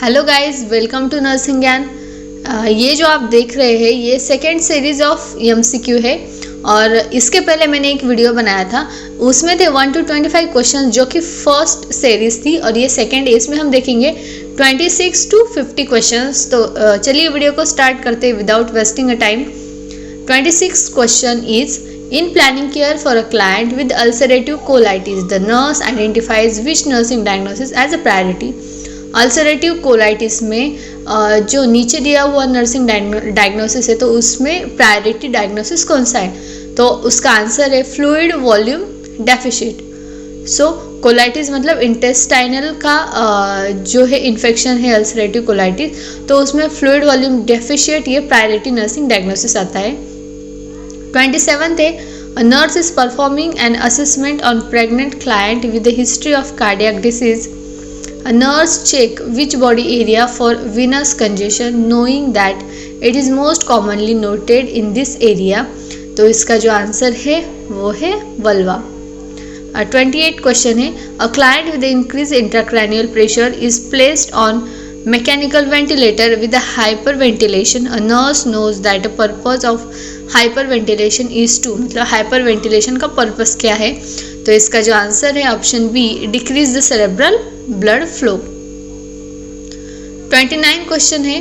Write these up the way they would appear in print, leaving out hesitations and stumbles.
Hello guys, welcome to nursing Gyan. ये जो आप देख रहे हैं ये सेकेंड सीरीज ऑफ एमसीक्यू है और इसके पहले मैंने एक वीडियो बनाया था, उसमें थे 1 to 25 क्वेश्चन जो कि फर्स्ट सीरीज थी और ये सेकेंड है। इसमें हम देखेंगे 26 to 50 क्वेश्चंस। तो चलिए वीडियो को स्टार्ट करते हैं without wasting a time. 26 question is In planning care for a client with ulcerative colitis, the nurse identifies which nursing diagnosis as a priority. Ulcerative colitis में जो नीचे दिया हुआ नर्सिंग डायग्नोसिस है तो उसमें प्रायोरिटी डायग्नोसिस कौन सा है? तो उसका आंसर है फ्लूइड वॉल्यूम डेफिशिट। सो कोलाइटिस मतलब इंटेस्टाइनल का जो है इन्फेक्शन है अल्सरेटिव कोलाइटिस, तो उसमें फ्लूइड वॉल्यूम डेफिशिट ये प्रायोरिटी नर्सिंग डायग्नोसिस आता है। 27th है a nurse is performing an assessment on pregnant client with a history of cardiac disease. A nurse check which body area for venous congestion knowing that it is most commonly noted in this area. तो इसका जो answer है वो है vulva. 28 question है a client with increased intracranial pressure is placed on mechanical ventilator with a hyperventilation. A nurse knows that the purpose of hyperventilation is to, मतलब hyperventilation का purpose क्या है? तो इसका जो आंसर है option B, decrease the cerebral blood flow. 29 question है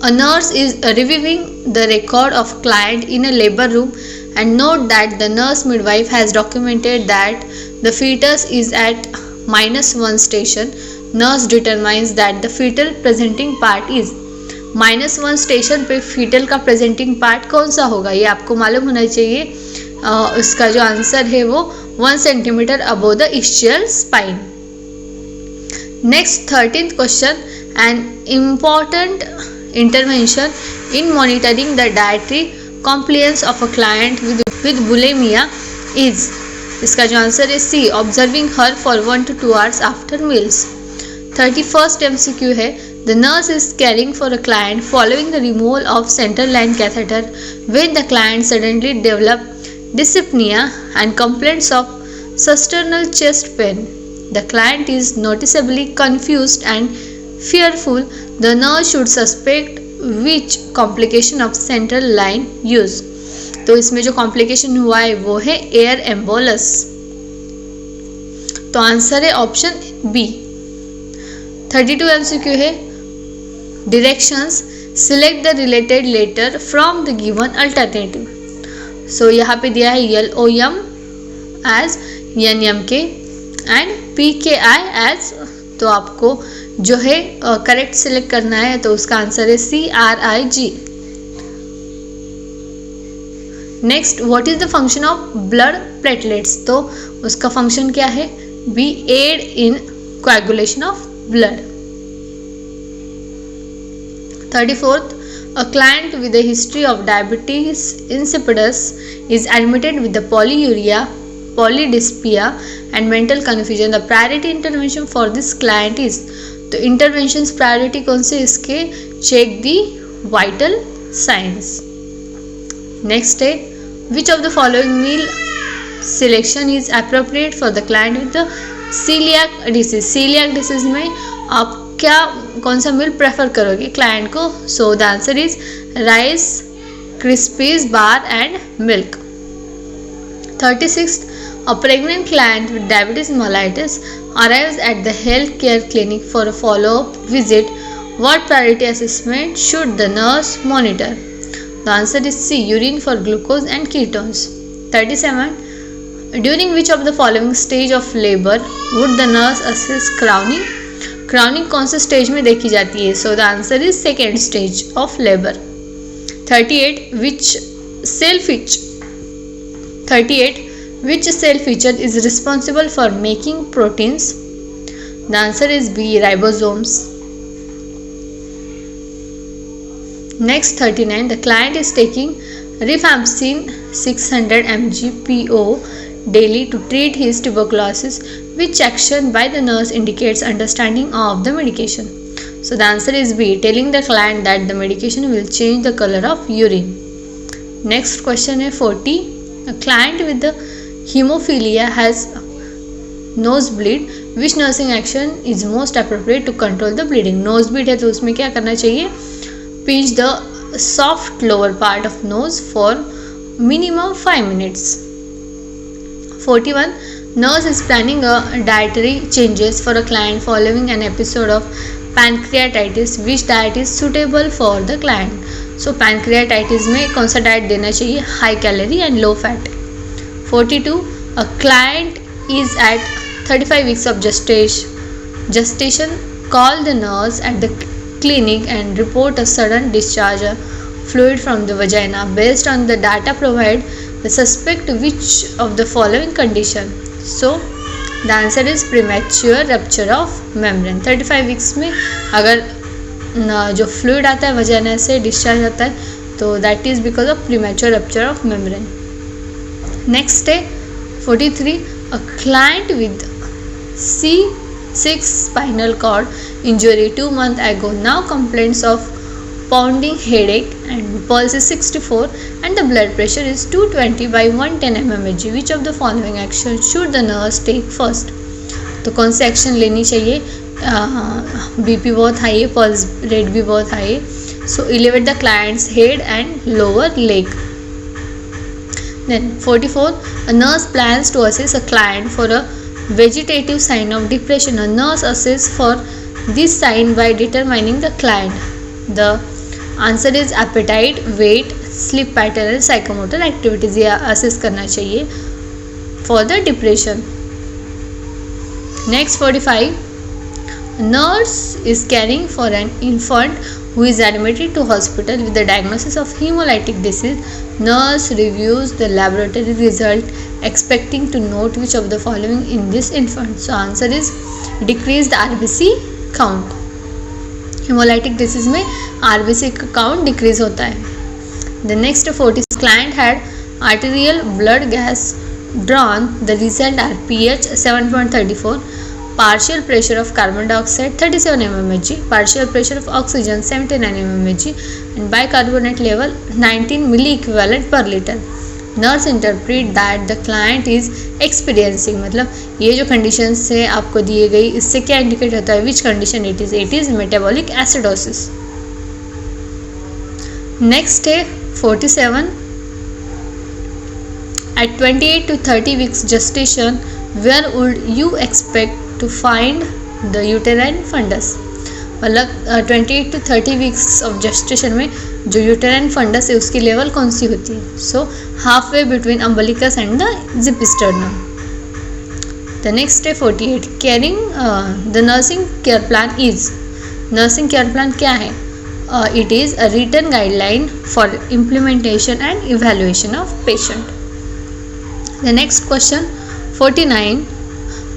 a nurse is reviewing the record of client in a labor room and note that the nurse midwife has documented that the fetus is at -1 station. Nurse determines that the fetal presenting part is -1 station पे fetal का presenting part कौन सा होगा ये आपको मालूम होना चाहिए। उसका जो आंसर है वो 1 centimetre above the ischial spine. Next 13th question, an important intervention in monitoring the dietary compliance of a client with bulimia is. इसका जो आंसर है C, observing her for 1 to 2 hours after meals. 31st MCQ है the nurse is caring for a client following the removal of central line catheter when the client suddenly developed dyspnea and complaints of sternal chest pain. The client is noticeably confused and fearful. The nurse should suspect which complication of central line use. तो इसमें जो complication हुआ है वो है air embolus. तो answer है option B. 32 MCQ है directions, select the related letter from the given alternative. So यहाँ पे दिया है LOM as NMK and PKI as, तो आपको जो है करेक्ट सिलेक्ट करना है, तो उसका आंसर है CRIG। Next, what is the function of blood platelets? तो उसका फंक्शन क्या है? B, aid in coagulation of blood. 34th, a client with a history of diabetes insipidus is admitted with the polyuria, polydyspia and mental confusion. The priority intervention for this client is, तो interventions priority कौन से इसके? check the vital signs. Next है, which of the following meal selection is appropriate for the client with the celiac disease? celiac disease में आप क्या कौन सा मील प्रेफर करोगे क्लाइंट को? सो the answer is rice, crispies bar and milk. 36th, a pregnant client with diabetes mellitus arrives at the health care clinic for a follow-up visit. What priority assessment should the nurse monitor? The answer is C, urine for glucose and ketones. 37, during which of the following stage of labor would the nurse assess crowning? Crowning कौन से stage में देखी जाती है? So the answer is second stage of labour. 38, which cell feature is responsible for making proteins? The answer is B, ribosomes. Next 39, the client is taking rifampicin 600 mg PO daily to treat his tuberculosis. Which action by the nurse indicates understanding of the medication? So the answer is B, telling the client that the medication will change the color of urine. Next question है 40, a client with the hemophilia has nosebleed which nursing action is most appropriate to control the bleeding. Nosebleed है तो उसमें क्या करना चाहिए, pinch the soft lower part of nose for minimum 5 minutes. 41. Nurse is planning a dietary changes for a client following an episode of pancreatitis. Which diet is suitable for the client? So pancreatitis में कौन सा diet देना चाहिए, high calorie and low fat. 42. A client is at 35 weeks of gestation. Call the nurse at the clinic and report a sudden discharge of fluid from the vagina. Based on the data provided, the suspect which of the following condition? So the answer is premature rupture of membrane. 35 weeks में अगर जो fluid आता है vagina से discharge आता है तो that is because of premature rupture of membrane. Next है 43. A client with C6 spinal cord injury 2 months ago now complains of pounding headache and pulse is 64 and the blood pressure is 220 by 110 mmHg. Which of the following action should the nurse take first? तो कौन सी action लेनी चाहिए, BP बहुत high है, pulse rate भी बहुत high है. So elevate the client's head and lower leg. Then 44. A nurse plans to assess a client for a vegetative sign of depression. A nurse assesses for this sign by determining the client. The answer is appetite, weight, sleep pattern and psychomotor activities. ये assess करना चाहिए for the depression. Next 45. A nurse is caring for an infant who is admitted to hospital with the diagnosis of hemolytic disease. Nurse reviews the laboratory result expecting to note which of the following in this infant. So answer is decreased RBC count. Hemolytic disease में RBC का count decrease होता है. The next 40. Client had arterial blood gas drawn. The result are pH 7.34. Partial pressure of carbon dioxide 37 mmHg, partial pressure of oxygen 79 mmHg and bicarbonate level 19 milliequivalent per liter. Nurse interpret that the client is experiencing, मतलब ये जो conditions है आपको दिए गई इससे क्या indicate होता है, which condition it is? It is metabolic acidosis. Next है 47. At 28 to 30 weeks gestation, where would you expect to find the uterine fundus? मतलब 28 to 30 weeks of gestation में जो uterine fundus है उसकी लेवल कौन सी होती है? So halfway between umbilicus and the zipsternum. The next है 48. Caring the nursing care plan is. Nursing care plan क्या है? It is a written guideline for implementation and evaluation of patient. The next question 49.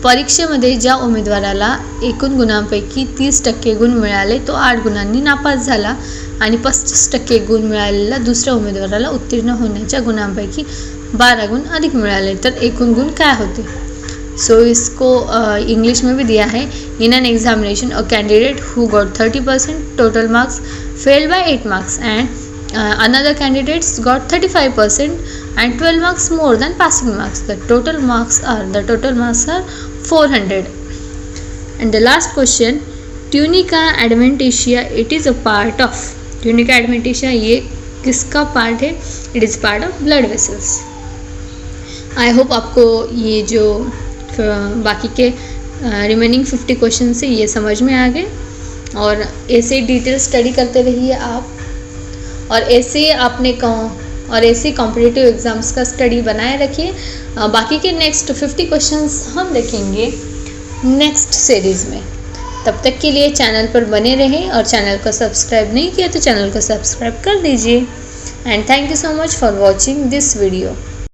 परीक्षेमध्ये ज्या उमेदवाराला एकूण गुणांपैकी 30% गुण मिळाले तो 8 गुणांनी नापास झाला आणि 35% गुण मिळालेला दुसऱ्या उमेदवाराला उत्तीर्ण होण्याच्या गुणांपैकी 12 गुण अधिक मिळाले तर एकूण गुण काय होते? सो इसको इंग्लिश में भी दिया है. In an examination a candidate who got 30% total marks failed by 8 marks and another candidates got 35% and 12 marks more than passing marks. The total marks are 400. And the last question, tunica adventitia, it is a part of. Tunica adventitia ये किसका part है? It is part of blood vessels. I hope आपको ये जो बाकी के remaining 50 question से ये समझ में आ गए और ऐसे डिटेल स्टडी करते रहिए आप और ऐसे आपने और ऐसे कॉम्पिटिटिव एग्ज़ाम्स का स्टडी बनाए रखिए. बाकी के नेक्स्ट 50 क्वेश्चंस हम देखेंगे नेक्स्ट सीरीज़ में. तब तक के लिए चैनल पर बने रहें और चैनल को सब्सक्राइब नहीं किया तो चैनल को सब्सक्राइब कर दीजिए. And thank you so much for watching this video.